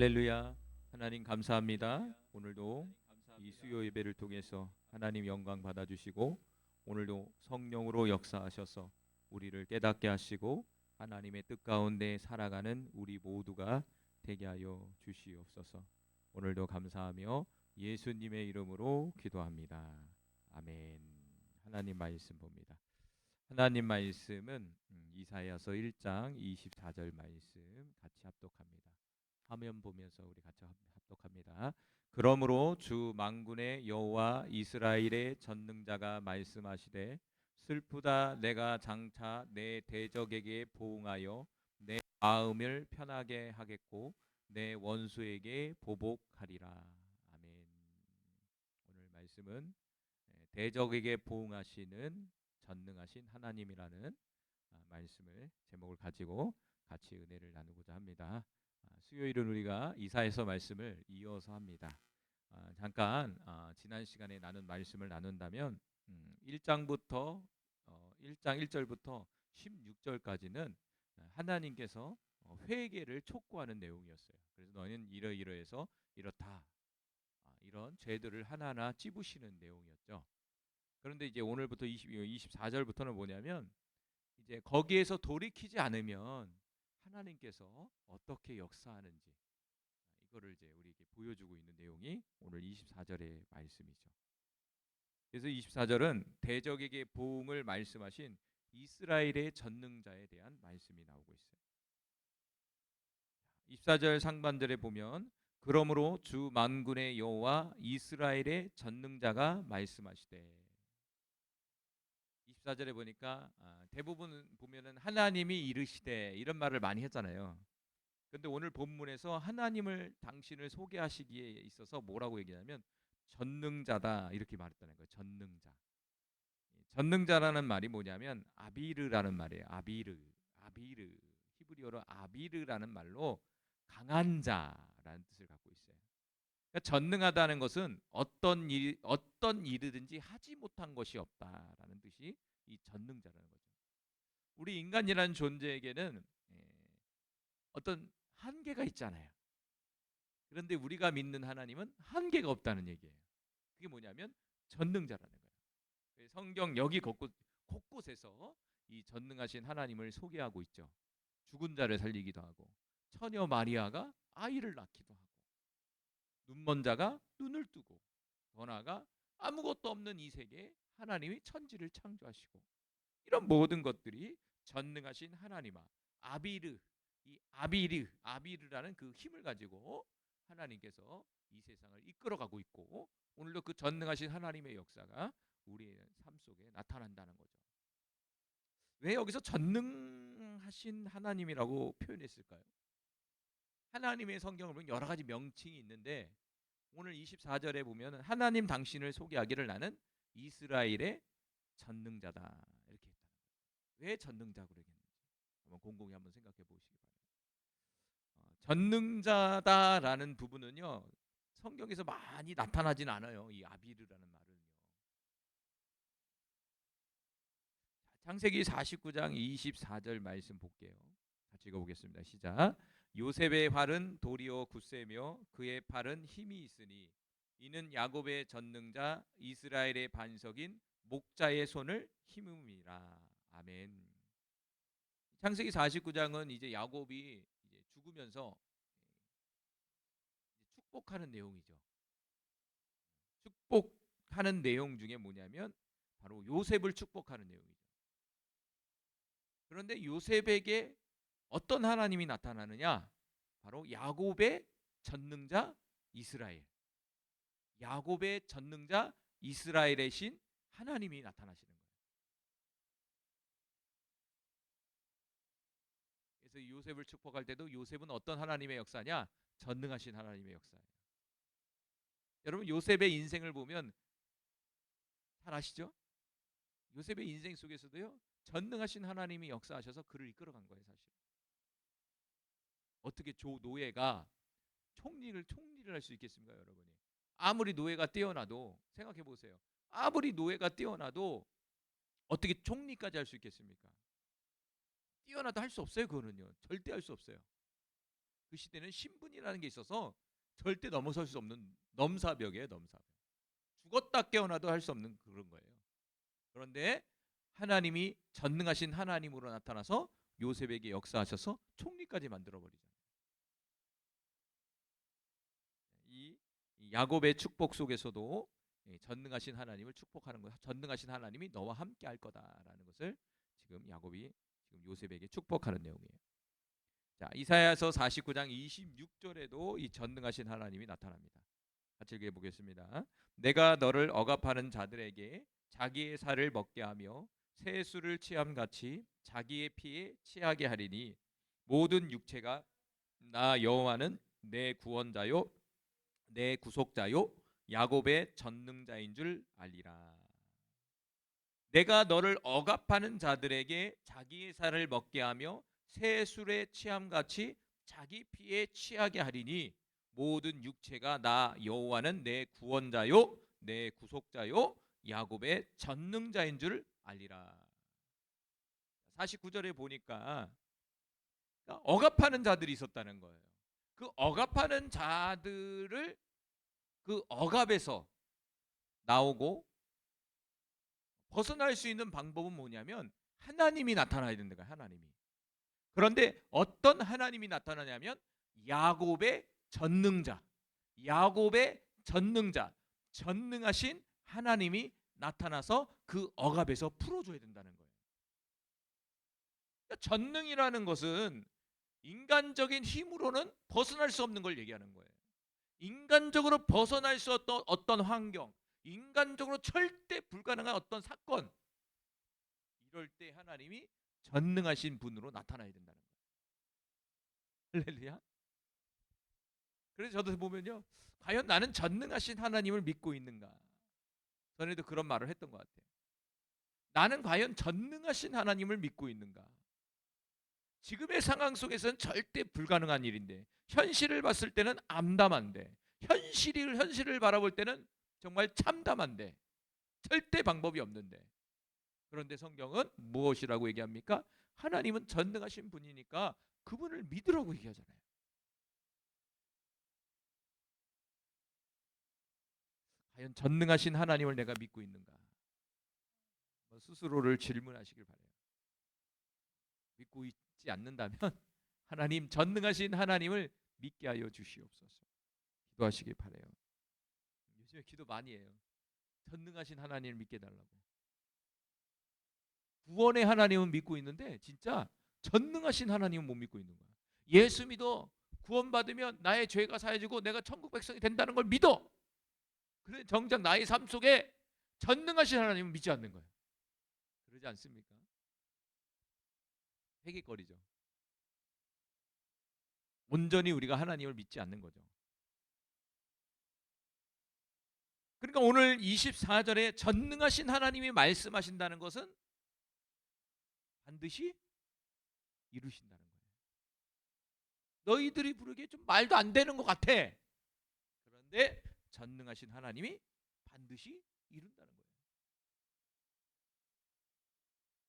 할렐루야. 하나님 감사합니다. 오늘도 이 수요 예배를 통해서 하나님 영광 받아주시고 오늘도 성령으로 역사하셔서 우리를 깨닫게 하시고 하나님의 뜻 가운데 살아가는 우리 모두가 되게 하여 주시옵소서. 오늘도 감사하며 예수님의 이름으로 기도합니다. 아멘. 하나님 말씀 봅니다. 하나님 말씀은 이사야서 1장 24절 말씀 같이 합독합니다. 화면 보면서 우리 같이 합독합니다. 그러므로 주 만군의 여호와 이스라엘의 전능자가 말씀하시되 슬프다 내가 장차 내 대적에게 보응하여 내 마음을 편하게 하겠고 내 원수에게 보복하리라. 아멘. 오늘 말씀은 대적에게 보응하시는 전능하신 하나님이라는 말씀을 제목을 가지고 같이 은혜를 나누고자 합니다. 수요일은 우리가 이사야서 말씀을 이어서 합니다. 잠깐 지난 시간에 나눈 말씀을 나눈다면 1장부터 1장 1절부터 16절까지는 하나님께서 회개를 촉구하는 내용이었어요. 그래서 너는 이러이러해서 이렇다. 이런 죄들을 하나하나 찝으시는 내용이었죠. 그런데 이제 오늘부터 24절부터는 뭐냐면 이제 거기에서 돌이키지 않으면 하나님께서 어떻게 역사하는지 이거를 이제 우리에게 보여주고 있는 내용이 오늘 24절의 말씀이죠. 그래서 24절은 대적에게 보응을 말씀하신 이스라엘의 전능자에 대한 말씀이 나오고 있어요. 24절 상반절에 보면 그러므로 주 만군의 여호와 이스라엘의 전능자가 말씀하시되 24절에 보니까 대부분 보면은 하나님이 이르시되 이런 말을 많이 했잖아요. 근데 오늘 본문에서 하나님을 당신을 소개하시기에 있어서 뭐라고 얘기하냐면 전능자다 이렇게 말했다는 거예요. 전능자. 전능자라는 말이 뭐냐면 아비르라는 말이에요. 아비르. 히브리어로 아비르라는 말로 강한 자라는 뜻을 갖고 있어요. 그러니까 전능하다는 것은 어떤 일이든지 하지 못한 것이 없다라는 뜻이 이 전능자라는 거죠. 우리 인간이라는 존재에게는 어떤 한계가 있잖아요. 그런데 우리가 믿는 하나님은 한계가 없다는 얘기예요. 그게 뭐냐면 전능자라는 거예요. 성경 여기 곳곳에서 이 전능하신 하나님을 소개하고 있죠. 죽은 자를 살리기도 하고 처녀 마리아가 아이를 낳기도 하고 눈먼 자가 눈을 뜨고 더 나아가 아무것도 없는 이 세계에 하나님이 천지를 창조하시고 이런 모든 것들이 전능하신 하나님아 아비르 이 아비르라는 그 힘을 가지고 하나님께서 이 세상을 이끌어가고 있고 오늘도 그 전능하신 하나님의 역사가 우리의 삶 속에 나타난다는 거죠. 왜 여기서 전능하신 하나님이라고 표현했을까요? 하나님의 성경을 보면 여러 가지 명칭이 있는데 오늘 24절에 보면 하나님 당신을 소개하기를 나는 이스라엘의 전능자다 이렇게 했다는 거예요. 왜 전능자고 그러겠는지 한번 곰곰이 한번 생각해 보시기 바랍니다. 전능자다라는 부분은요 성경에서 많이 나타나진 않아요. 이 아비르라는 말은요. 창세기 49장 24절 말씀 볼게요. 같이 읽어보겠습니다. 시작. 요셉의 팔은 도리어 굳세며 그의 팔은 힘이 있으니 이는 야곱의 전능자 이스라엘의 반석인 목자의 손을 힘음이라. 아멘. 창세기 49장은 이제 야곱이 이제 죽으면서 축복하는 내용이죠. 축복하는 내용 중에 뭐냐면 바로 요셉을 축복하는 내용이죠. 그런데 요셉에게 어떤 하나님이 나타나느냐? 바로 야곱의 전능자 이스라엘. 야곱의 전능자 이스라엘의 신 하나님이 나타나시는 거예요. 그래서 요셉을 축복할 때도 요셉은 어떤 하나님의 역사냐? 전능하신 하나님의 역사예요. 여러분 요셉의 인생을 보면 잘 아시죠? 요셉의 인생 속에서도요. 전능하신 하나님이 역사하셔서 그를 이끌어간 거예요, 사실. 어떻게 조 노예가 총리를 할 수 있겠습니까, 여러분이? 아무리 노예가 뛰어나도 생각해 보세요. 아무리 노예가 뛰어나도 어떻게 총리까지 할 수 있겠습니까? 뛰어나도 할 수 없어요, 그거는요. 절대 할 수 없어요. 그 시대는 신분이라는 게 있어서 절대 넘어설 수 없는 넘사벽이에요. 넘사벽. 죽었다 깨어나도 할 수 없는 그런 거예요. 그런데 하나님이 전능하신 하나님으로 나타나서 요셉에게 역사하셔서 총리까지 만들어 버리잖아요. 이 야곱의 축복 속에서도 전능하신 하나님을 축복하는 거예요. 전능하신 하나님이 너와 함께 할 거다라는 것을 지금 야곱이 지금 요셉에게 축복하는 내용이에요. 자, 이사야서 49장 26절에도 이 전능하신 하나님이 나타납니다. 같이 읽어 보겠습니다. 내가 너를 억압하는 자들에게 자기의 살을 먹게 하며 세수를 취함같이 자기의 피에 취하게 하리니 모든 육체가 나 여호와는 내 구원자요 내 구속자요 야곱의 전능자인 줄 알리라. 내가 너를 억압하는 자들에게 자기의 살을 먹게 하며 새 술에 취함같이 자기 피에 취하게 하리니 모든 육체가 나 여호와는 내 구원자요 내 구속자요 야곱의 전능자인 줄 알리라. 49절에 보니까 억압하는 자들이 있었다는 거예요. 그 억압하는 자들을 그 억압에서 나오고 벗어날 수 있는 방법은 뭐냐면 하나님이 나타나야 된다. 하나님이. 그런데 어떤 하나님이 나타나냐면 야곱의 전능자, 야곱의 전능자, 전능하신 하나님이 나타나서 그 억압에서 풀어줘야 된다는 거예요. 그러니까 전능이라는 것은 인간적인 힘으로는 벗어날 수 없는 걸 얘기하는 거예요. 인간적으로 벗어날 수 없던 어떤 환경, 인간적으로 절대 불가능한 어떤 사건, 이럴 때 하나님이 전능하신 분으로 나타나야 된다는 거예요. 할렐루야. 그래서 저도 보면요, 과연 나는 전능하신 하나님을 믿고 있는가? 전에도 그런 말을 했던 것 같아요. 나는 과연 전능하신 하나님을 믿고 있는가? 지금의 상황 속에서는 절대 불가능한 일인데, 현실을 봤을 때는 암담한데, 현실을 바라볼 때는 정말 참담한데, 절대 방법이 없는데, 그런데 성경은 무엇이라고 얘기합니까? 하나님은 전능하신 분이니까 그분을 믿으라고 얘기하잖아요. 과연 전능하신 하나님을 내가 믿고 있는가? 스스로를 질문하시길 바라요. 믿고 있지 않는다면 하나님, 전능하신 하나님을 믿게 하여 주시옵소서. 기도하시길 바라요. 요즘에 기도 많이 해요. 전능하신 하나님을 믿게 달라고. 구원의 하나님은 믿고 있는데 진짜 전능하신 하나님은 못 믿고 있는 거야. 예수 믿어. 구원받으면 나의 죄가 사해지고 내가 천국 백성이 된다는 걸 믿어. 그런데 정작 나의 삶 속에 전능하신 하나님은 믿지 않는 거예요. 그러지 않습니까? 회개거리죠. 온전히 우리가 하나님을 믿지 않는 거죠. 그러니까 오늘 24절에 전능하신 하나님이 말씀하신다는 것은 반드시 이루신다는 거예요. 너희들이 부르기에 좀 말도 안 되는 것 같아. 그런데 전능하신 하나님이 반드시 이룬다는 거예요.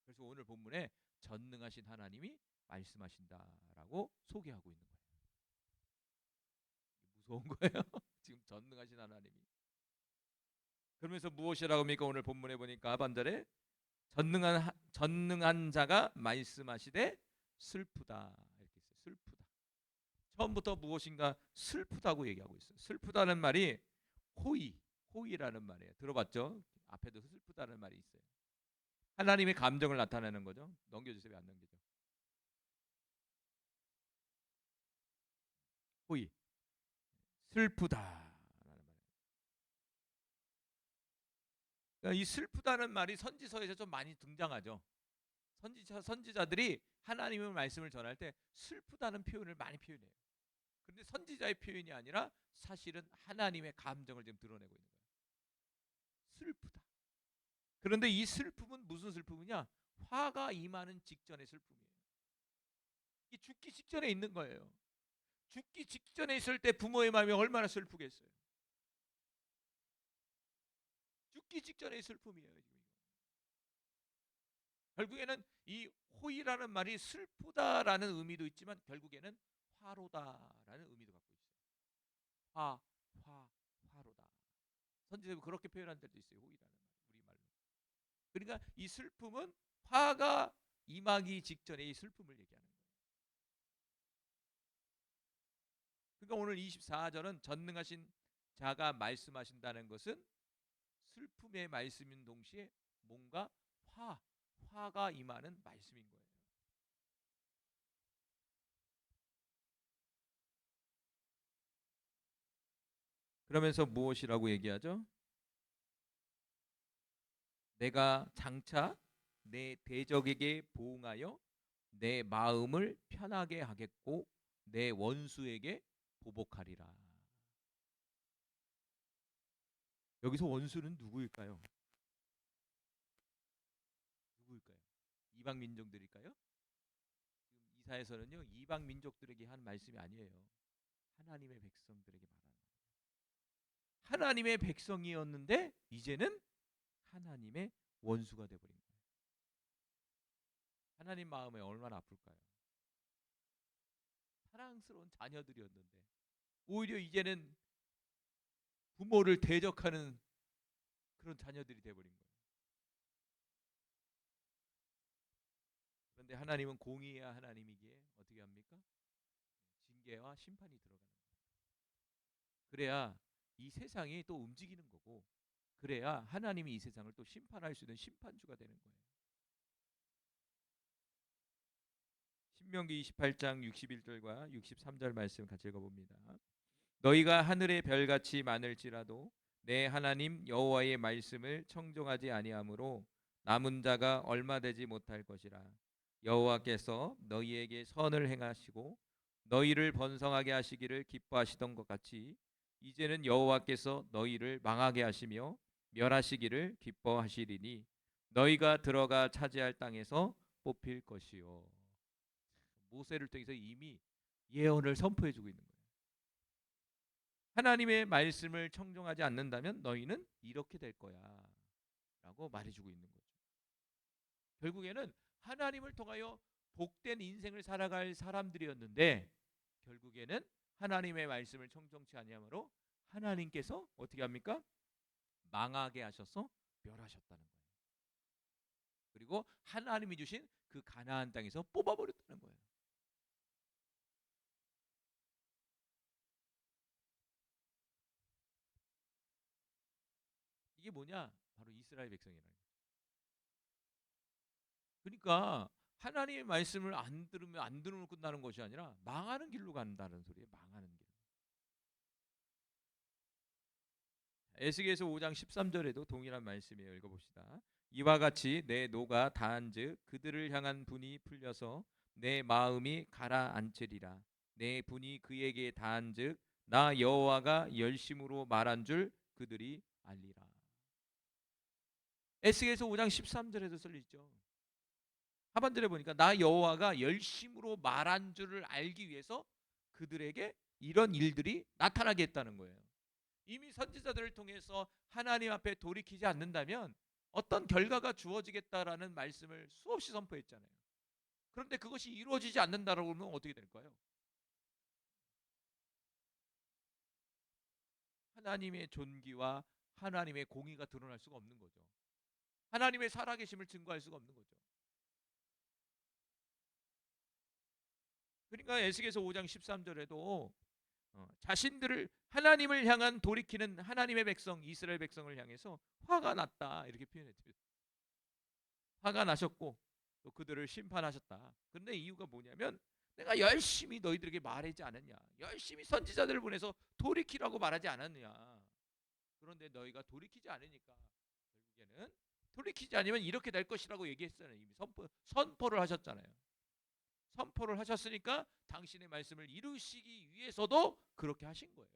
그래서 오늘 본문에 전능하신 하나님이 말씀하신다라고 소개하고 있는 거예요. 무서운 거예요. 지금 전능하신 하나님이. 그러면서 무엇이라고 합니까? 오늘 본문에 보니까 하반절에 전능한 자가 말씀하시되 슬프다 이렇게 있어요. 슬프다. 처음부터 무엇인가 슬프다고 얘기하고 있어요. 슬프다는 말이 호의라는 말이에요. 들어봤죠? 앞에도 슬프다는 말이 있어요. 하나님의 감정을 나타내는 거죠. 넘겨주세요. 안 넘기죠. 호의, 슬프다라는 말이에요. 그러니까 이 슬프다는 말이 선지서에서 좀 많이 등장하죠. 선지자들이 하나님의 말씀을 전할 때 슬프다는 표현을 많이 표현해요. 그런데 선지자의 표현이 아니라 사실은 하나님의 감정을 지금 드러내고 있는 거예요. 슬프다. 그런데 이 슬픔은 무슨 슬픔이냐? 화가 임하는 직전의 슬픔이에요. 이 죽기 직전에 있는 거예요. 죽기 직전에 있을 때 부모의 마음이 얼마나 슬프겠어요. 죽기 직전의 슬픔이에요. 결국에는 이 호의라는 말이 슬프다라는 의미도 있지만 결국에는 화로다라는 의미도 갖고 있어요. 화, 화로다. 선지자도 그렇게 표현한 데도 있어요. 호이라는 말, 우리말로. 그러니까 이 슬픔은 화가 임하기 직전에 이 슬픔을 얘기하는 거예요. 그러니까 오늘 24절은 전능하신 자가 말씀하신다는 것은 슬픔의 말씀인 동시에 뭔가 화가 임하는 말씀인 거예요. 그러면서 무엇이라고 얘기하죠? 내가 장차 내 대적에게 보응하여 내 마음을 편하게 하겠고 내 원수에게 보복하리라. 여기서 원수는 누구일까요? 누구일까요? 이방 민족들일까요? 지금 이사에서는요 이방 민족들에게 한 말씀이 아니에요. 하나님의 백성들에게 말하는 거예요. 하나님의 백성이었는데 이제는 하나님의 원수가 돼버린 거예요. 하나님 마음에 얼마나 아플까요? 사랑스러운 자녀들이었는데 오히려 이제는 부모를 대적하는 그런 자녀들이 돼버린 거예요. 그런데 하나님은 공의의 하나님이기에 어떻게 합니까? 징계와 심판이 들어가는 거예요. 그래야 이 세상이 또 움직이는 거고 그래야 하나님이 이 세상을 또 심판할 수 있는 심판주가 되는 거예요. 신명기 28장 61절과 63절 말씀 같이 읽어봅니다. 너희가 하늘의 별같이 많을지라도 내 하나님 여호와의 말씀을 청종하지 아니하므로 남은 자가 얼마 되지 못할 것이라. 여호와께서 너희에게 선을 행하시고 너희를 번성하게 하시기를 기뻐하시던 것 같이 이제는 여호와께서 너희를 망하게 하시며 멸하시기를 기뻐하시리니 너희가 들어가 차지할 땅에서 뽑힐 것이요. 모세를 통해서 이미 예언을 선포해 주고 있는 거예요. 하나님의 말씀을 청종하지 않는다면 너희는 이렇게 될 거야 라고 말해주고 있는 거죠. 결국에는 하나님을 통하여 복된 인생을 살아갈 사람들이었는데 결국에는 하나님의 말씀을 청종치 아니하므로 하나님께서 어떻게 합니까? 망하게 하셔서 멸하셨다는 거예요. 그리고 하나님이 주신 그 가나안 땅에서 뽑아버렸다는 거예요. 이게 뭐냐? 바로 이스라엘 백성이라는 거예요. 그러니까 하나님의 말씀을 안 들으면 안 들으면 끝나는 것이 아니라 망하는 길로 간다는 소리예요. 망하는 길. 에스겔서 5장 13절에도 동일한 말씀이에요. 읽어봅시다. 이와 같이 내 노가 다한즉 그들을 향한 분이 풀려서 내 마음이 가라앉으리라. 내 분이 그에게 다한즉 나 여호와가 열심으로 말한 줄 그들이 알리라. 에스겔서 5장 13절에도 써 있죠. 하반절에 보니까 나 여호와가 열심으로 말한 줄을 알기 위해서 그들에게 이런 일들이 나타나게 했다는 거예요. 이미 선지자들을 통해서 하나님 앞에 돌이키지 않는다면 어떤 결과가 주어지겠다라는 말씀을 수없이 선포했잖아요. 그런데 그것이 이루어지지 않는다라고 하면 어떻게 될까요? 하나님의 존귀와 하나님의 공의가 드러날 수가 없는 거죠. 하나님의 살아계심을 증거할 수가 없는 거죠. 그러니까 에스겔서 5장 13절에도 자신들을 하나님을 향한 돌이키는 하나님의 백성 이스라엘 백성을 향해서 화가 났다 이렇게 표현했어요. 화가 나셨고 또 그들을 심판하셨다. 그런데 이유가 뭐냐면 내가 열심히 너희들에게 말하지 않았냐. 열심히 선지자들을 보내서 돌이키라고 말하지 않았느냐. 그런데 너희가 돌이키지 않으니까 결국에는 돌이키지 않으면 이렇게 될 것이라고 얘기했잖아요. 이미 선포를 하셨잖아요. 선포를 하셨으니까 당신의 말씀을 이루시기 위해서도 그렇게 하신 거예요.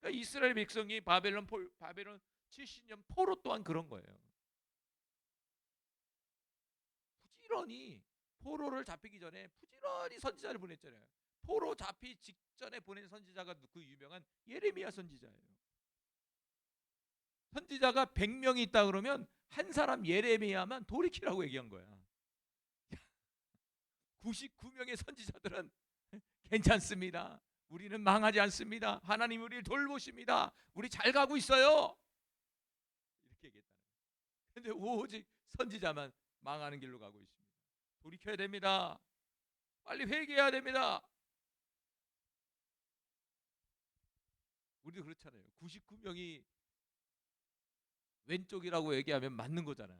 그러니까 이스라엘 백성이 바벨론 70년 포로 또한 그런 거예요. 부지런히 포로를 잡히기 전에 부지런히 선지자를 보냈잖아요. 포로 잡히 직전에 보낸 선지자가 그 유명한 예레미야 선지자예요. 선지자가 100명이 있다 그러면 한 사람 예레미야만 돌이키라고 얘기한 거야. 99명의 선지자들은 괜찮습니다. 우리는 망하지 않습니다. 하나님 우리를 돌보십니다. 우리 잘 가고 있어요. 이렇게 얘기했다는 거예요. 근데 오직 선지자만 망하는 길로 가고 있습니다. 돌이켜야 됩니다. 빨리 회개해야 됩니다. 우리도 그렇잖아요. 99명이 왼쪽이라고 얘기하면 맞는 거잖아.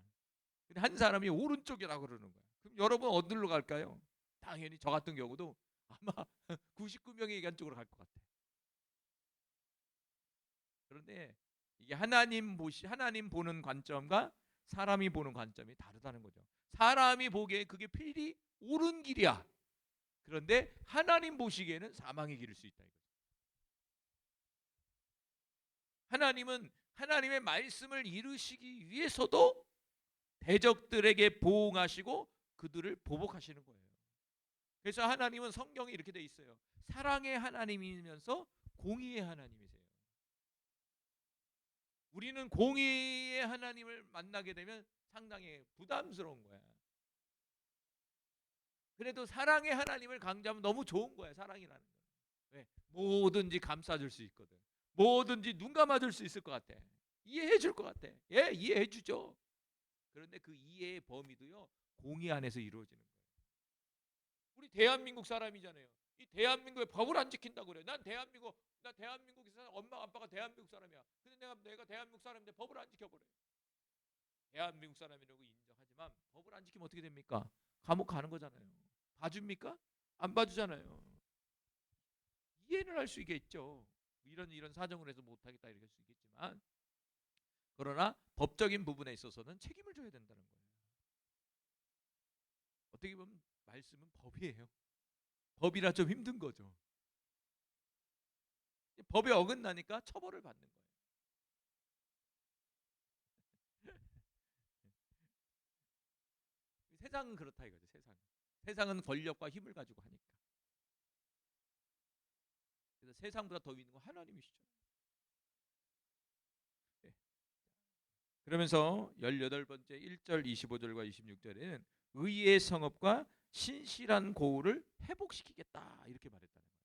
근데 한 사람이 오른쪽이라고 그러는 거야. 그럼 여러분 어디로 갈까요? 당연히 저 같은 경우도 아마 99명이 얘기한 쪽으로 갈 것 같아. 그런데 이게 하나님 보는 관점과 사람이 보는 관점이 다르다는 거죠. 사람이 보기에 그게 필히 옳은 길이야. 그런데 하나님 보시기에는 사망의 길일 수 있다 이거죠. 하나님은 하나님의 말씀을 이루시기 위해서도 대적들에게 보응하시고 그들을 보복하시는 거예요. 그래서 하나님은 성경에 이렇게 돼 있어요. 사랑의 하나님이면서 공의의 하나님이세요. 우리는 공의의 하나님을 만나게 되면 상당히 부담스러운 거야. 그래도 사랑의 하나님을 강조하면 너무 좋은 거야. 사랑이라는 거. 왜? 뭐든지 감싸줄 수 있거든. 뭐든지 눈 감아줄 수 있을 것 같아. 이해해 줄 것 같아. 예, 이해해 주죠. 그런데 그 이해의 범위도요, 공의 안에서 이루어지는 거예요. 우리 대한민국 사람이잖아요. 이 대한민국의 법을 안 지킨다고 그래. 나 대한민국에서 엄마 아빠가 대한민국 사람이야. 근데 내가 대한민국 사람인데 법을 안 지켜버려. 대한민국 사람이라고 인정하지만 법을 안 지키면 어떻게 됩니까? 감옥 가는 거잖아요. 봐줍니까? 안 봐주잖아요. 이해는 할 수 있겠죠. 이런 사정을 해서 못하겠다 이럴 수 있겠지만, 그러나 법적인 부분에 있어서는 책임을 져야 된다는 거예요. 어떻게 보면 말씀은 법이에요. 법이라 좀 힘든 거죠. 법에 어긋나니까 처벌을 받는 거예요. 세상은 그렇다 이거죠. 세상은 권력과 힘을 가지고 하니까. 그래서 세상보다 더 위는 건 하나님이시죠. 네. 그러면서 18번째 1절 25절과 26절에는 의의 성읍과 신실한 고울을 회복시키겠다 이렇게 말했다는 거예요.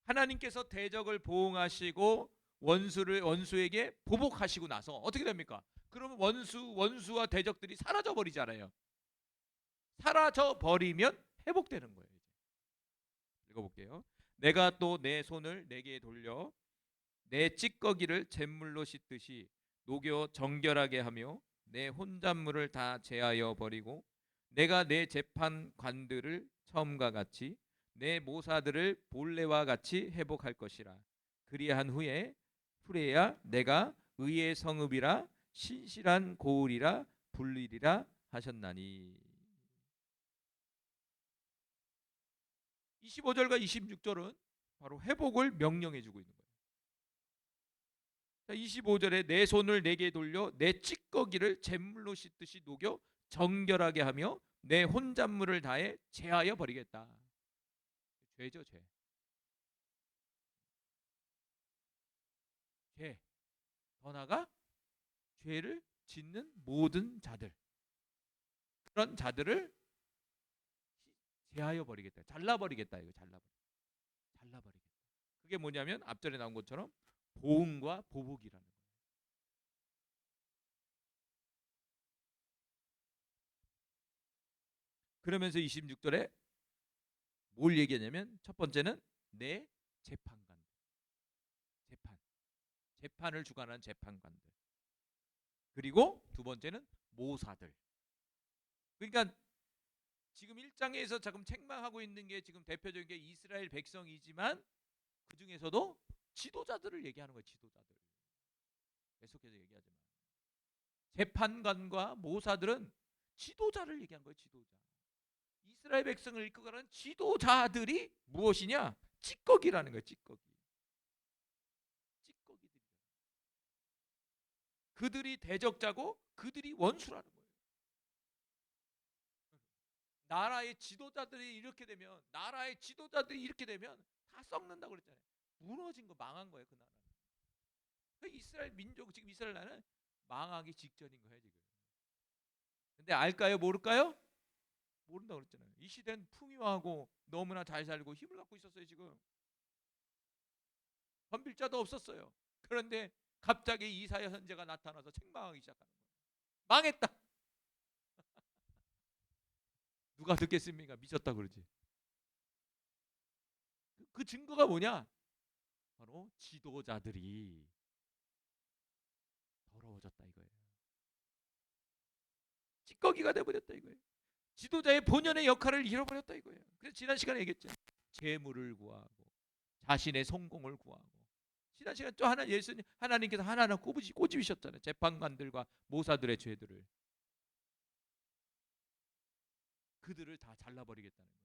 하나님께서 대적을 보응하시고 원수에게 보복하시고 나서 어떻게 됩니까? 그러면 원수와 대적들이 사라져 버리잖아요. 사라져 버리면 회복되는 거예요. 읽어볼게요. 내가 또 내 손을 내게 돌려 내 찌꺼기를 잿물로 씻듯이 녹여 정결하게 하며 내 혼잣물을 다 제하여 버리고 내가 내 재판관들을 처음과 같이 내 모사들을 본래와 같이 회복할 것이라. 그리한 후에야 내가 의의 성읍이라 신실한 고울이라 불리리라 하셨나니. 25절과 26절은 바로 회복을 명령해 주고 있는 거예요. 25절에 내 손을 내게 돌려 내 찌꺼기를 잿물로 씻듯이 녹여 정결하게 하며 내 혼잣물을 다해 제하여 버리겠다. 죄죠, 죄. 죄. 더 나아가 죄를 짓는 모든 자들. 그런 자들을 제하여 버리겠다. 잘라버리겠다. 이거 잘라버리겠다. 그게 뭐냐면 앞전에 나온 것처럼 보응과 보복이라는 거예요. 그러면서 26절에 뭘 얘기하냐면 첫 번째는 내 재판관. 재판을 주관하는 재판관들. 그리고 두 번째는 모사들. 그러니까 지금 1장에서 지금 책망하고 있는 게 지금 대표적인 게 이스라엘 백성이지만 그 중에서도 지도자들을 얘기하는 거예요. 지도자들. 계속해서 얘기하지만 재판관과 모사들은 지도자를 얘기한 거예요. 지도자. 이스라엘 백성을 이끌어가는 지도자들이 무엇이냐? 찌꺼기라는 거예요. 찌꺼기들이. 그들이 대적자고 그들이 원수라는 거예요. 나라의 지도자들이 이렇게 되면 다 썩는다고 그랬잖아요. 무너진 거, 망한 거예요. 그 나라는. 그 이스라엘 민족, 지금 이스라엘 나라는 망하기 직전인 거예요 지금. 근데 알까요 모를까요? 모른다고 그랬잖아요. 이 시대는 풍요하고 너무나 잘 살고 힘을 갖고 있었어요. 지금 건빌자도 없었어요. 그런데 갑자기 이사야 선제가 나타나서 책망하기 시작하는 거예요. 망했다. 누가 듣겠습니까? 미쳤다 그러지. 그 증거가 뭐냐? 바로 지도자들이 더러워졌다 이거예요. 찌꺼기가 돼버렸다 이거예요. 지도자의 본연의 역할을 잃어버렸다 이거예요. 그래서 지난 시간에 얘기했죠. 재물을 구하고 자신의 성공을 구하고. 지난 시간 또 하나 예수님 하나님께서 하나하나 꼬집으셨잖아요. 재판관들과 모사들의 죄들을 그들을 다 잘라버리겠다는 거예요.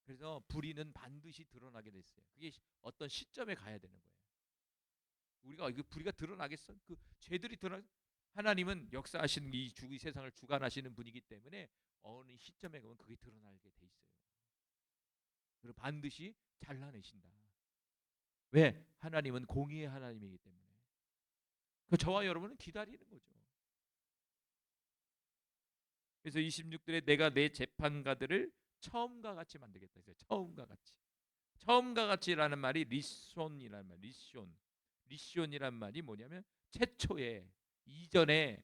그래서 불의는 반드시 드러나게 됐어요. 그게 어떤 시점에 가야 되는 거예요. 우리가 이거 불의가 드러나겠어? 그 죄들이 드러나. 하나님은 역사하시는 이 세상을 주관하시는 분이기 때문에 어느 시점에 가면 그게 드러나게 돼 있어요. 그리고 반드시 잘라내신다. 왜? 하나님은 공의의 하나님이기 때문에. 그 저와 여러분은 기다리는 거죠. 그래서 26절에 내가 내 재판가들을 처음과 같이 만들겠다 했어요. 처음과 같이. 처음과 같이라는 말이 리손이라는 말. 리손이란 말이 뭐냐면 최초에 이전에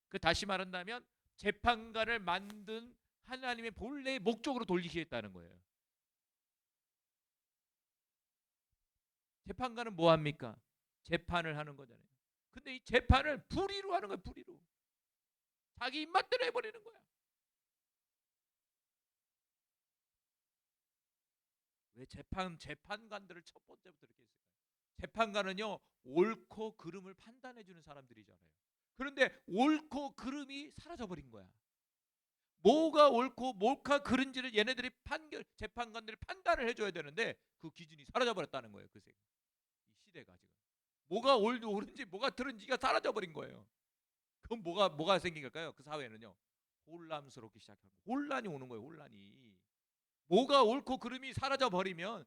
그 다시 말한다면 재판관을 만든 하나님의 본래의 목적으로 돌리시겠다는 거예요. 재판관은 뭐 합니까? 재판을 하는 거잖아요. 근데 이 재판을 불의로 하는 거예요. 불의로. 자기 입맛대로 해버리는 거야. 왜 재판관들을 첫 번째부터 이렇게 했을까요? 재판관은요 옳고 그름을 판단해 주는 사람들이잖아요. 그런데 옳고 그름이 사라져 버린 거야. 뭐가 옳고 뭐가 그른지를 얘네들이 재판관들이 판단을 해줘야 되는데 그 기준이 사라져 버렸다는 거예요. 이 시대가 지금 뭐가 옳은지 뭐가 그른지가 사라져 버린 거예요. 그럼 뭐가 생긴 걸까요? 그 사회는요 혼란스럽게 시작하고 혼란이 오는 거예요. 혼란이 뭐가 옳고 그름이 사라져 버리면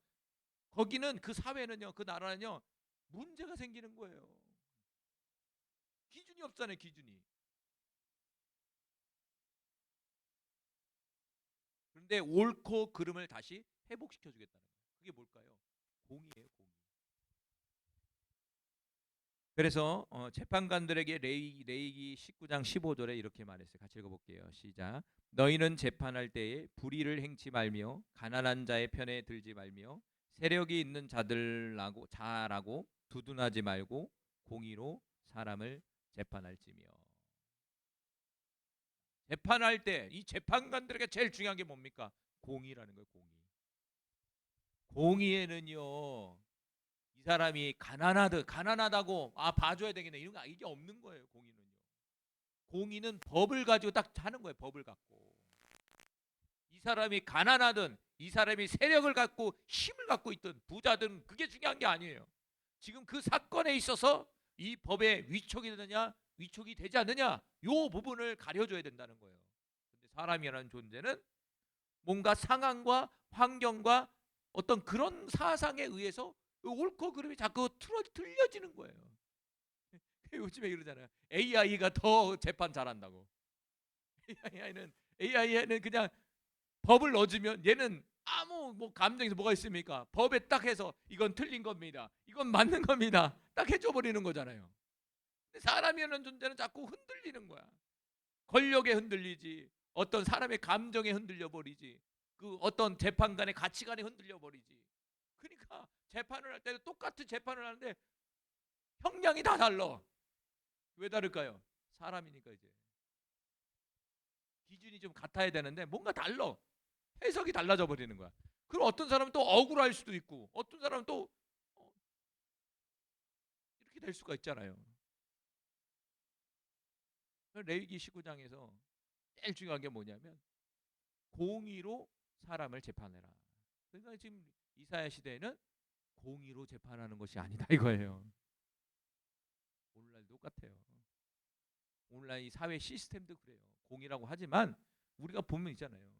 거기는 그 사회는요 그 나라는요 문제가 생기는 거예요. 기준이 없잖아요. 기준이. 그런데 옳고 그름을 다시 회복시켜 주겠다는 거예요. 그게 뭘까요? 공의예요. 공의. 그래서 재판관들에게 레위기 19장 15절에 이렇게 말했어요. 같이 읽어볼게요. 시작. 너희는 재판할 때에 불의를 행치 말며 가난한 자의 편에 들지 말며 세력이 있는 자라고 두둔하지 말고 공의로 사람을 재판할지며. 재판할 때 이 재판관들에게 제일 중요한 게 뭡니까? 공의라는 거예요. 공의. 공의에는요 이 사람이 가난하다고 봐줘야 되겠네 이런 거 이게 없는 거예요. 공의는 법을 가지고 딱 하는 거예요. 법을 갖고 이 사람이 가난하든 이 사람이 세력을 갖고 힘을 갖고 있든 부자든 그게 중요한 게 아니에요. 지금 그 사건에 있어서 이 법에 위촉이 되느냐 위촉이 되지 않느냐 요 부분을 가려줘야 된다는 거예요. 근데 사람이라는 존재는 뭔가 상황과 환경과 어떤 그런 사상에 의해서 옳고 그름이 자꾸 틀려지는 거예요. 요즘에 그러잖아요. AI가 더 재판 잘한다고. AI는 그냥 법을 넣어주면 얘는 아무 뭐 감정에서 뭐가 있습니까? 법에 딱 해서 이건 틀린 겁니다. 이건 맞는 겁니다. 딱 해줘 버리는 거잖아요. 근데 사람이라는 존재는 자꾸 흔들리는 거야. 권력에 흔들리지. 어떤 사람의 감정에 흔들려 버리지. 그 어떤 재판관의 가치관에 흔들려 버리지. 그러니까 재판을 할 때도 똑같은 재판을 하는데 형량이 다 달라. 왜 다를까요? 사람이니까 이제 기준이 좀 같아야 되는데 뭔가 달라. 해석이 달라져 버리는 거야. 그럼 어떤 사람은 또 억울할 수도 있고 어떤 사람은 또 이렇게 될 수가 있잖아요. 레위기 19장에서 제일 중요한 게 뭐냐면 공의로 사람을 재판해라. 그러니까 지금 이사야 시대에는 공의로 재판하는 것이 아니다 이거예요. 오늘날 똑같아요. 오늘날 이 사회 시스템도 그래요. 공의라고 하지만 우리가 보면 있잖아요.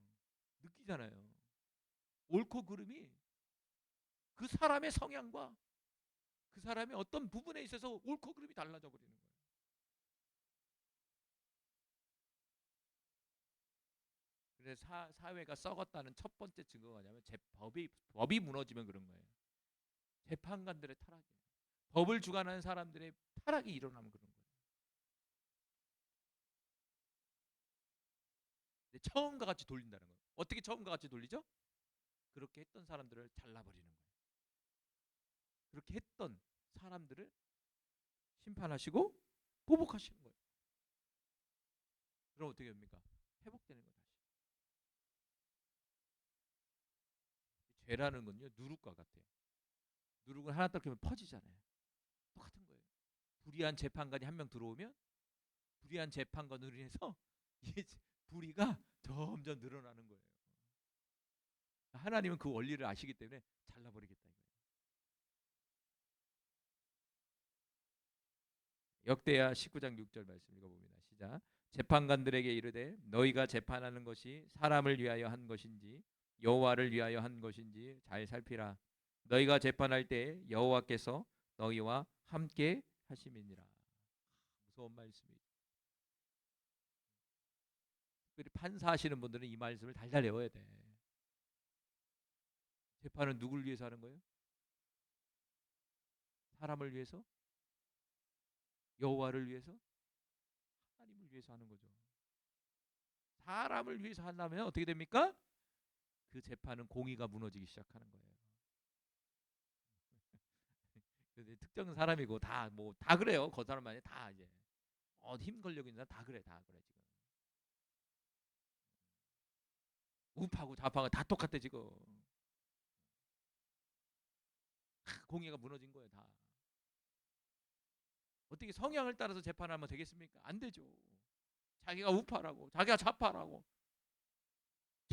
느끼잖아요. 옳고 그름이 그 사람의 성향과 그 사람의 어떤 부분에 있어서 옳고 그름이 달라져 버리는 거예요. 그래서 사회가 썩었다는 첫 번째 증거가 뭐냐면 법이 무너지면 그런 거예요. 재판관들의 타락이에요. 법을 주관하는 사람들의 타락이 일어나면 그런 거예요. 근데 처음과 같이 돌린다는 거예요. 어떻게 처음과 같이 돌리죠? 그렇게 했던 사람들을 잘라버리는 거예요. 그렇게 했던 사람들을 심판하시고 보복하시는 거예요. 그럼 어떻게 됩니까? 회복되는 거예요. 다시. 죄라는 건요 누룩과 같아요. 누룩을 하나 떨어뜨리면 퍼지잖아요. 똑같은 거예요. 불의한 재판관이 한 명 들어오면 불의한 재판관으로 인해서 이 불의가 점점 늘어나는 거예요. 하나님은 그 원리를 아시기 때문에 잘라버리겠다 이거예요. 역대하 19장 6절 말씀 읽어봅니다. 시작. 재판관들에게 이르되 너희가 재판하는 것이 사람을 위하여 한 것인지 여호와를 위하여 한 것인지 잘 살피라. 너희가 재판할 때 여호와께서 너희와 함께 하심이니라. 무서운 말씀이죠. 특별히 판사하시는 분들은 이 말씀을 달달 외워야 돼. 재판은 누굴 위해서 하는 거예요? 사람을 위해서? 여호와를 위해서? 하나님을 위해서 하는 거죠. 사람을 위해서 한다면 어떻게 됩니까? 그 재판은 공의가 무너지기 시작하는 거예요. 특정 사람이고 다 뭐 다 그래요. 그 사람만이 다 이제 힘 권력 있는 사람 다 그래 지금. 우파고 좌파가 다 똑같아 지금. 공의가 무너진 거예요 다. 어떻게 성향을 따라서 재판하면 되겠습니까? 안 되죠. 자기가 우파라고 자기가 좌파라고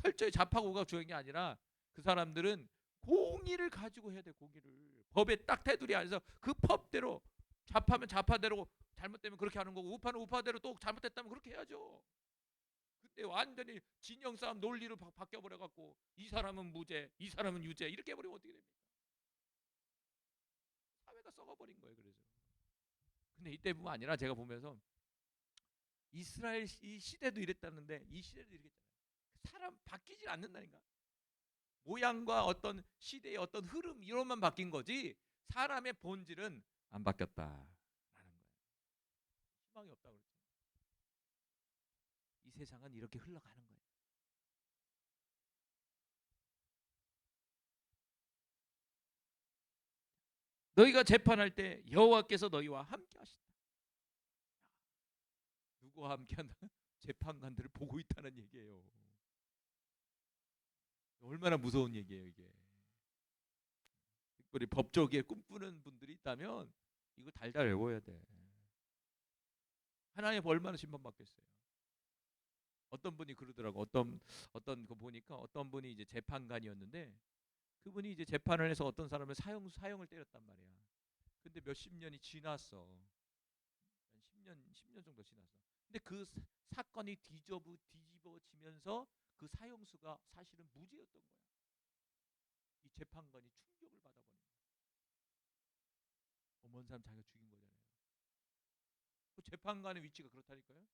철저히 좌파고 우가 중요한 게 아니라 그 사람들은 공의를 가지고 해야 돼. 공의를 법에 딱 테두리 안에서 그 법대로 좌파면 좌파대로 잘못되면 그렇게 하는 거고 우파는 우파대로 또 잘못됐다면 그렇게 해야죠. 그때 완전히 진영 싸움 논리로 바뀌어버려 갖고 이 사람은 무죄 이 사람은 유죄 이렇게 해버리면 어떻게 됩니까? 사회가 썩어버린 거예요. 그래서 근데 이때뿐만 아니라 제가 보면서 이스라엘 이 시대도 이랬다는데 이 시대도 이랬잖아요. 사람 바뀌질 않는다니까. 모양과 어떤 시대의 어떤 흐름 이런만 바뀐 거지 사람의 본질은 안 바뀌었다라는 거예요. 희망이 없다 그랬죠. 이 세상은 이렇게 흘러가는 거예요. 너희가 재판할 때 여호와께서 너희와 함께 하신다. 누구와 함께 한다? 재판관들을 보고 있다는 얘기예요. 얼마나 무서운 얘기예요 이게. 특별히 법조계에 꿈꾸는 분들이 있다면 이거 달달 외워야 돼. 하나님 얼마나 심판받겠어요. 어떤 분이 그러더라고. 어떤 거 보니까 어떤 분이 이제 재판관이었는데 그분이 이제 재판을 해서 어떤 사람을 사형을 때렸단 말이야. 근데 몇십 년이 지났어. 한 10년 정도 지났어. 근데 그 사건이 뒤집어지면서 그 사형수가 사실은 무죄였던 거야. 이 재판관이 충격을 받아버린 거야. 어머니 사람 자기가 죽인 거잖아요. 그 재판관의 위치가 그렇다니까요.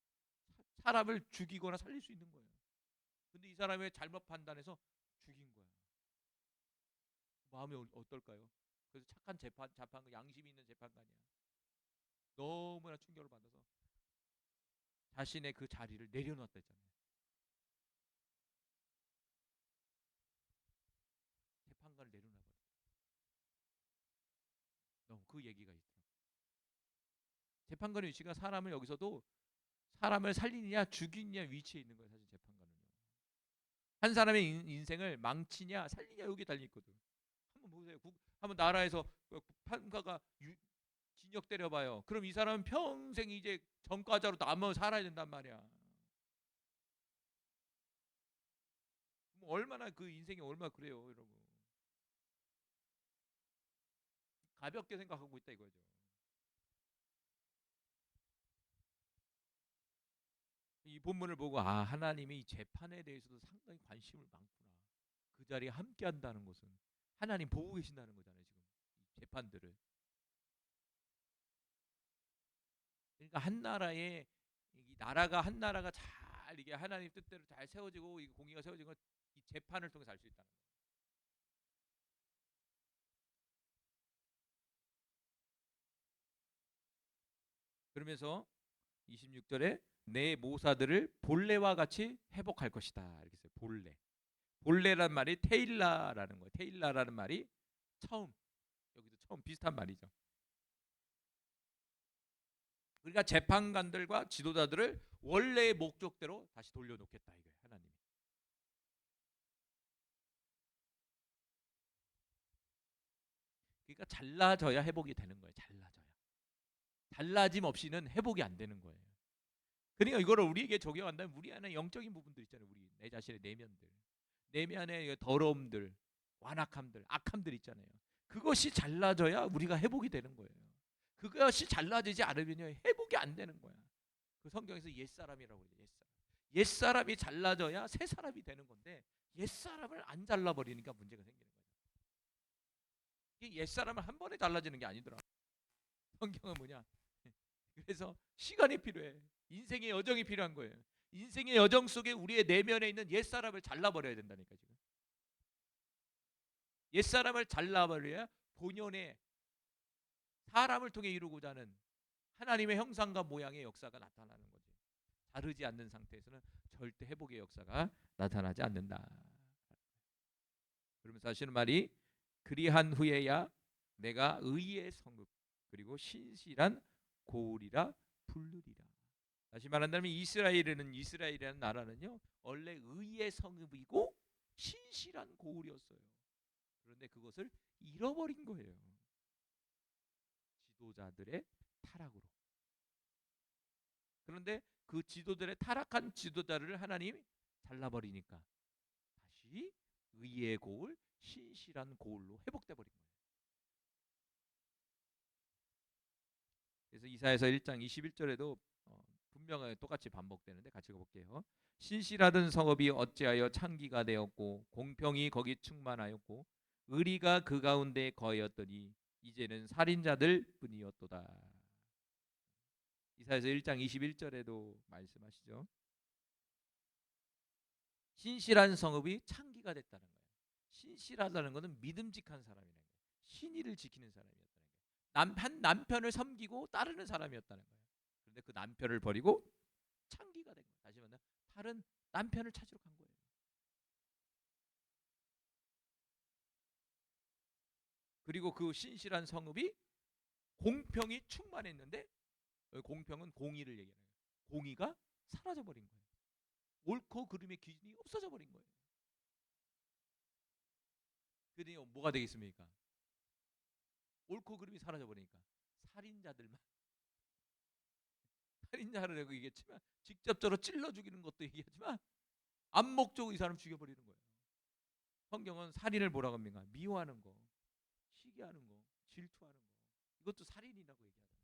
사람을 죽이거나 살릴 수 있는 거예요. 근데 이 사람의 잘못 판단해서 죽인 거야. 마음이 어떨까요? 그래서 착한 재판관, 양심 있는 재판관이야. 너무나 충격을 받아서 자신의 그 자리를 내려놓았다 했잖아요. 재판관을 내려놔버렸어. 그 얘기가 있더라고. 재판관의 위치가 사람을 여기서도 사람을 살리느냐 죽이느냐 위치에 있는 거예요. 사실 재판관은요. 한 사람의 인생을 망치냐 살리냐 여기 달려 있거든. 한번 보세요. 한번 나라에서 판사가 진역 때려봐요. 그럼 이 사람은 평생 이제 전과자로 남아 살아야 된단 말이야. 뭐 얼마나 그 인생이 얼마나 그래요, 여러분. 가볍게 생각하고 있다 이거죠. 이 본문을 보고 하나님이 이 재판에 대해서도 상당히 관심을 많구나. 그 자리에 함께 한다는 것은 하나님 보고 계신다는 거잖아요, 지금. 이 재판들을. 그러니까 한 나라의 이 나라가 한 나라가 잘 잘 이게 하나님 뜻대로 잘 세워지고 이 공의가 세워진 건 이 재판을 통해서 알 수 있다는 거예요. 그러면서 26절에 내 모사들을 본래와 같이 회복할 것이다. 이렇게 써요. 본래. 본래란 말이 테일라라는 거예요. 테일라라는 말이 처음. 여기도 처음 비슷한 말이죠. 그러니까 재판관들과 지도자들을 원래의 목적대로 다시 돌려놓겠다 이거예요. 하나님이. 그러니까 잘나져야 회복이 되는 거예요. 잘나져야. 달라짐 없이는 회복이 안 되는 거예요. 그러니까 이거를 우리에게 적용한다면 우리 안에 영적인 부분들 있잖아요. 우리 내 자신의 내면들, 내면의 더러움들, 완악함들, 악함들 있잖아요. 그것이 잘라져야 우리가 회복이 되는 거예요. 그것이 잘라지지 않으면요 회복이 안 되는 거야. 그 성경에서 옛사람이라고 그래요. 옛사람. 옛사람이 잘라져야 새 사람이 되는 건데 옛사람을 안 잘라버리니까 문제가 생기는 거예요. 이 옛사람은 한 번에 잘라지는 게 아니더라. 성경은 뭐냐? 그래서 시간이 필요해. 인생의 여정이 필요한 거예요. 인생의 여정 속에 우리의 내면에 있는 옛사람을 잘라버려야 된다니까 지금. 옛사람을 잘라버려야 본연의 사람을 통해 이루고자 하는 하나님의 형상과 모양의 역사가 나타나는 거지. 자르지 않는 상태에서는 절대 회복의 역사가 나타나지 않는다. 그러면서 하시는 말이 그리한 후에야 내가 의의 성읍 그리고 신실한 고울이라 부르리라. 다시 말한다면 이스라엘이라는 나라는요 원래 의의 성읍이고 신실한 고울이었어요. 그런데 그것을 잃어버린 거예요. 지도자들의 타락으로. 그런데 그 지도들의 타락한 지도자를 하나님이 잘라버리니까 다시 의의 고울, 신실한 고울로 회복돼 버린 거예요. 그래서 이사야서 1장 21절에도 분명하게 똑같이 반복되는데 같이 읽어볼게요. 신실하던 성읍이 어찌하여 창기가 되었고 공평이 거기 충만하였고 의리가 그 가운데 거하였더니 이제는 살인자들 뿐이었도다. 이사야서 1장 21절에도 말씀하시죠. 신실한 성읍이 창기가 됐다는 거예요. 신실하다는 것은 믿음직한 사람이라는 거예요. 신의를 지키는 사람이었다는 거예요. 한 남편을 섬기고 따르는 사람이었다는 거예요. 그런데 그 남편을 버리고 창기가 된 거예요. 다시 말하면 다른 남편을 찾으러 간 거예요. 그리고 그 신실한 성읍이 공평이 충만했는데 공평은 공의를 얘기하는 거예요. 공의가 사라져 버린 거예요. 옳고 그름의 기준이 없어져 버린 거예요. 그러니 뭐가 되겠습니까? 옳고 그름이 사라져 버리니까 살인자들만 살인자를 내고 얘기했지만 직접적으로 찔러 죽이는 것도 얘기하지만 암묵적으로 이 사람 죽여버리는 거예요. 성경은 살인을 뭐라고 합니까? 미워하는 거, 시기하는 거, 질투하는 거 이것도 살인이라고 얘기하잖아요.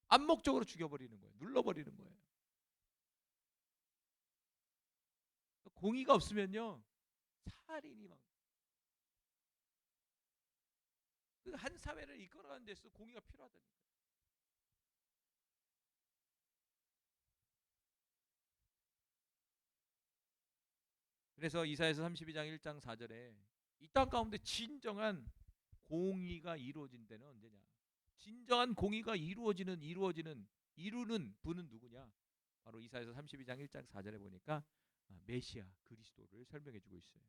암묵적으로 죽여버리는 거예요. 눌러버리는 거예요. 공의가 없으면요 살인이 막 한 사회를 이끌어가는 데서 공의가 필요하다니까. 그래서 이사야서 32장 1장 4절에 이 땅 가운데 진정한 공의가 이루어진 데는 언제냐? 진정한 공의가 이루는 분은 누구냐? 바로 이사야서 32장 1장 4절에 보니까 메시아 그리스도를 설명해 주고 있어요.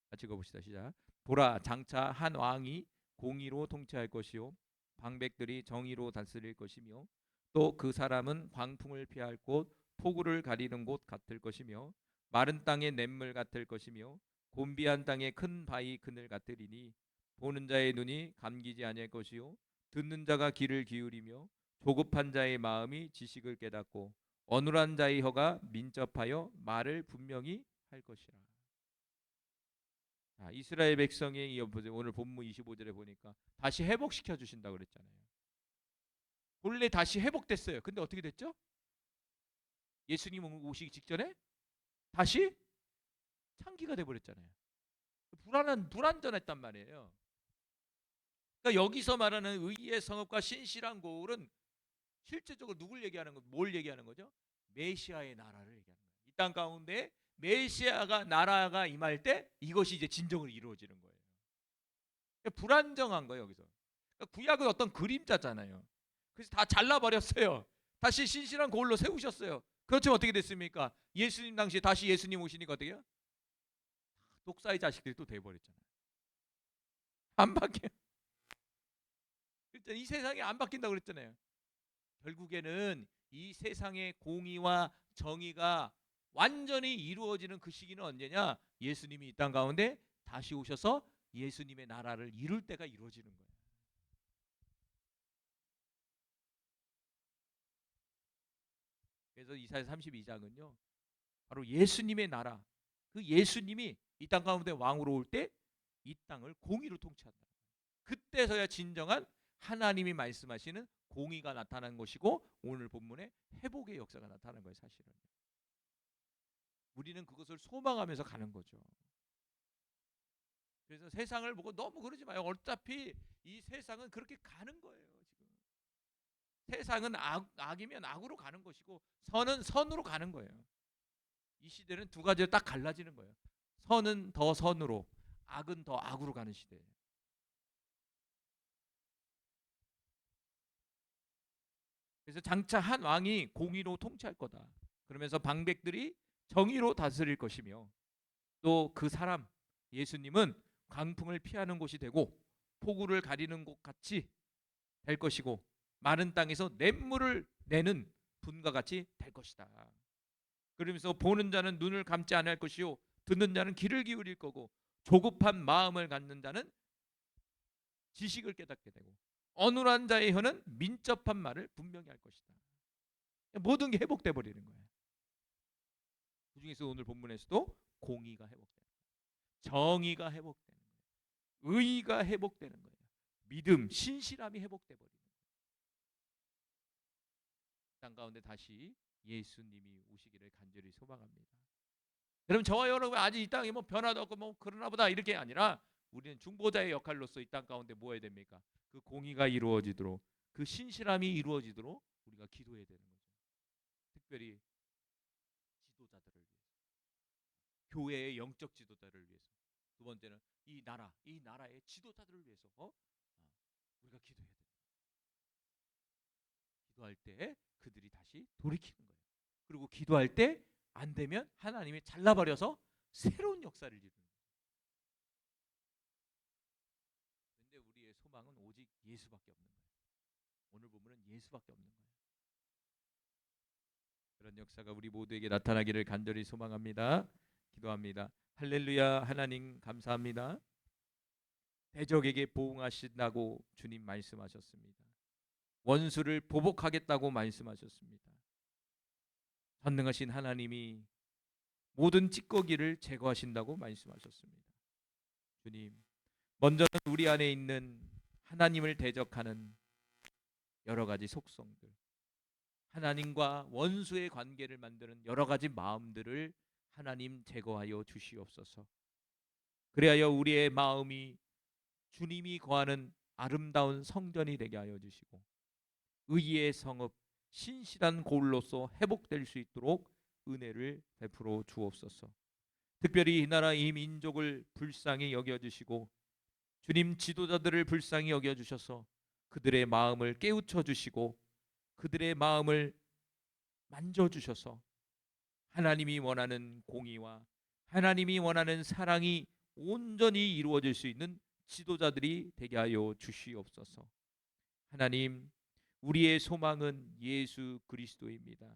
같이 읽어봅시다. 시작. 보라 장차 한 왕이 공의로 통치할 것이요 방백들이 정의로 다스릴 것이며 또 그 사람은 광풍을 피할 곳 폭우를 가리는 곳 같을 것이며 마른 땅의 냇물 같을 것이며 곤비한 땅의 큰 바위 그늘 같으리니 보는 자의 눈이 감기지 아니할 것이요 듣는 자가 귀를 기울이며 조급한 자의 마음이 지식을 깨닫고 어눌한 자의 혀가 민첩하여 말을 분명히 할 것이라. 이스라엘 백성이 오늘 본문 25절에 보니까 다시 회복시켜 주신다고 그랬잖아요. 본래 다시 회복됐어요. 근데 어떻게 됐죠? 예수님 오시기 직전에 다시 창기가 돼 버렸잖아요. 불완전했단 말이에요. 그러니까 여기서 말하는 의의 성읍과 신실한 고울은 실제적으로 누굴 얘기하는 거, 뭘 얘기하는 거죠? 메시아의 나라를 얘기하는 거예요. 이 이 땅 가운데 메시아가 나라가 임할 때 이것이 이제 진정으로 이루어지는 거예요. 불안정한 거예요 여기서. 구약은 어떤 그림자잖아요. 그래서 다 잘라버렸어요. 다시 신실한 거울로 세우셨어요. 그렇지만 어떻게 됐습니까? 예수님 당시에 다시 예수님 오시니까 어떻게 해요? 독사의 자식들이 또 돼버렸잖아요. 안 바뀌어요. 이 세상이 안 바뀐다고 그랬잖아요. 결국에는 이 세상의 공의와 정의가 완전히 이루어지는 그 시기는 언제냐? 예수님이 이 땅 가운데 다시 오셔서 예수님의 나라를 이룰 때가 이루어지는 거예요. 그래서 이사야 32장은요. 바로 예수님의 나라, 그 예수님이 이 땅 가운데 왕으로 올 때 이 땅을 공의로 통치한다. 그때서야 진정한 하나님이 말씀하시는 공의가 나타난 것이고 오늘 본문에 회복의 역사가 나타난 거예요. 사실은 우리는 그것을 소망하면서 가는 거죠. 그래서 세상을 보고 너무 그러지 마요. 어차피 이 세상은 그렇게 가는 거예요. 지금 세상은 악이면 악으로 가는 것이고 선은 선으로 가는 거예요. 이 시대는 두 가지로 딱 갈라지는 거예요. 선은 더 선으로, 악은 더 악으로 가는 시대예요. 그래서 장차 한 왕이 공의로 통치할 거다. 그러면서 방백들이 정의로 다스릴 것이며 또 그 사람 예수님은 광풍을 피하는 곳이 되고 폭우를 가리는 곳 같이 될 것이고 마른 땅에서 냇물을 내는 분과 같이 될 것이다. 그러면서 보는 자는 눈을 감지 않을 것이요 듣는 자는 귀를 기울일 거고 조급한 마음을 갖는 자는 지식을 깨닫게 되고 어눌한 자의 혀는 민첩한 말을 분명히 할 것이다. 모든 게 회복돼 버리는 거예요. 그중에서 오늘 본문에서도 공의가 회복되는 거예요. 정의가 회복되는 거예요. 의의가 회복되는 거예요. 믿음, 신실함이 회복돼 버리는 거예요. 땅 가운데 다시 예수님이 오시기를 간절히 소망합니다. 그럼 저와 여러분 아직 이 땅에 뭐 변화도 없고 뭐 그러나 보다 이렇게 아니라 우리는 중보자의 역할로서 이 땅 가운데 뭐 해야 됩니까? 그 공의가 이루어지도록 그 신실함이 이루어지도록 우리가 기도해야 되는 거죠. 특별히 지도자들을 위해서, 교회의 영적 지도자를 위해서, 두 번째는 이 나라의 지도자들을 위해서 우리가 기도해야 됩니다. 기도할 때 그들이 다시 돌이키는 거예요. 그리고 기도할 때 안 되면 하나님이 잘라버려서 새로운 역사를 이루는 거예요. 그런데 우리의 소망은 오직 예수밖에 없는 거예요. 오늘 보면은 예수밖에 없는 거예요. 그런 역사가 우리 모두에게 나타나기를 간절히 소망합니다. 기도합니다. 할렐루야. 하나님 감사합니다. 대적에게 보응하신다고 주님 말씀하셨습니다. 원수를 보복하겠다고 말씀하셨습니다. 전능하신 하나님이 모든 찌꺼기를 제거하신다고 말씀하셨습니다. 주님, 먼저는 우리 안에 있는 하나님을 대적하는 여러 가지 속성들, 하나님과 원수의 관계를 만드는 여러 가지 마음들을 하나님 제거하여 주시옵소서. 그리하여 우리의 마음이 주님이 거하는 아름다운 성전이 되게 하여 주시고 의의 성읍, 신실한 고울로서 회복될 수 있도록 은혜를 베풀어 주옵소서. 특별히 이 나라 이 민족을 불쌍히 여겨주시고 주님 지도자들을 불쌍히 여겨주셔서 그들의 마음을 깨우쳐 주시고 그들의 마음을 만져주셔서 하나님이 원하는 공의와 하나님이 원하는 사랑이 온전히 이루어질 수 있는 지도자들이 되게 하여 주시옵소서. 하나님, 우리의 소망은 예수 그리스도입니다.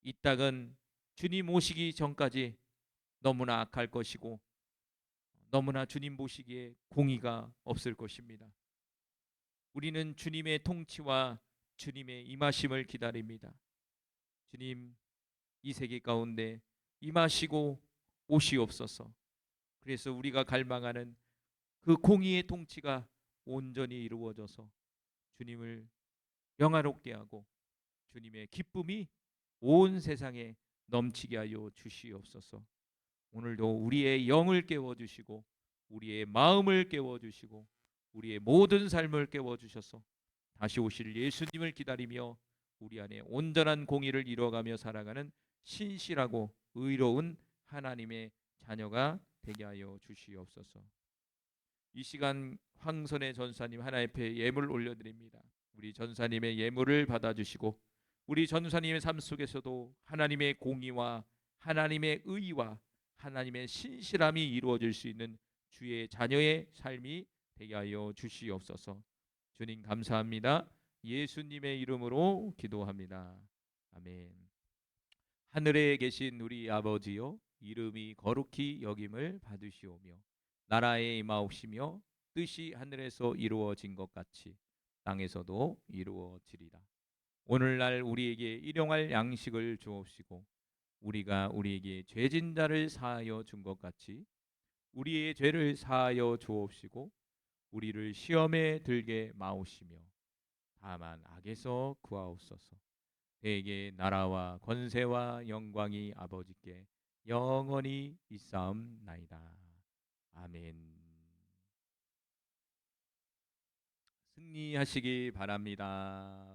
이 땅은 주님 오시기 전까지 너무나 악할 것이고 너무나 주님 보시기에 공의가 없을 것입니다. 우리는 주님의 통치와 주님의 임하심을 기다립니다. 주님, 이 세계 가운데 임하시고 오시옵소서. 그래서 우리가 갈망하는 그 공의의 통치가 온전히 이루어져서 주님을 영화롭게 하고 주님의 기쁨이 온 세상에 넘치게 하여 주시옵소서. 오늘도 우리의 영을 깨워주시고 우리의 마음을 깨워주시고 우리의 모든 삶을 깨워주셔서 다시 오실 예수님을 기다리며 우리 안에 온전한 공의를 이루어가며 살아가는 신실하고 의로운 하나님의 자녀가 되게 하여 주시옵소서. 이 시간 황선의 전사님 하나님 앞에 예물 올려드립니다. 우리 전사님의 예물을 받아주시고 우리 전사님의 삶 속에서도 하나님의 공의와 하나님의 의와 하나님의 신실함이 이루어질 수 있는 주의 자녀의 삶이 되게 하여 주시옵소서. 주님 감사합니다. 예수님의 이름으로 기도합니다. 아멘. 하늘에 계신 우리 아버지요, 이름이 거룩히 여김을 받으시오며 나라에 임하옵시며 뜻이 하늘에서 이루어진 것 같이 땅에서도 이루어지리라. 오늘날 우리에게 일용할 양식을 주옵시고 우리가 우리에게 죄진 자를 사하여 준 것 같이 우리의 죄를 사하여 주옵시고 우리를 시험에 들게 마오시며 다만 악에서 구하옵소서. 대개 나라와 권세와 영광이 아버지께 영원히 있사옵나이다. 아멘. 승리하시기 바랍니다.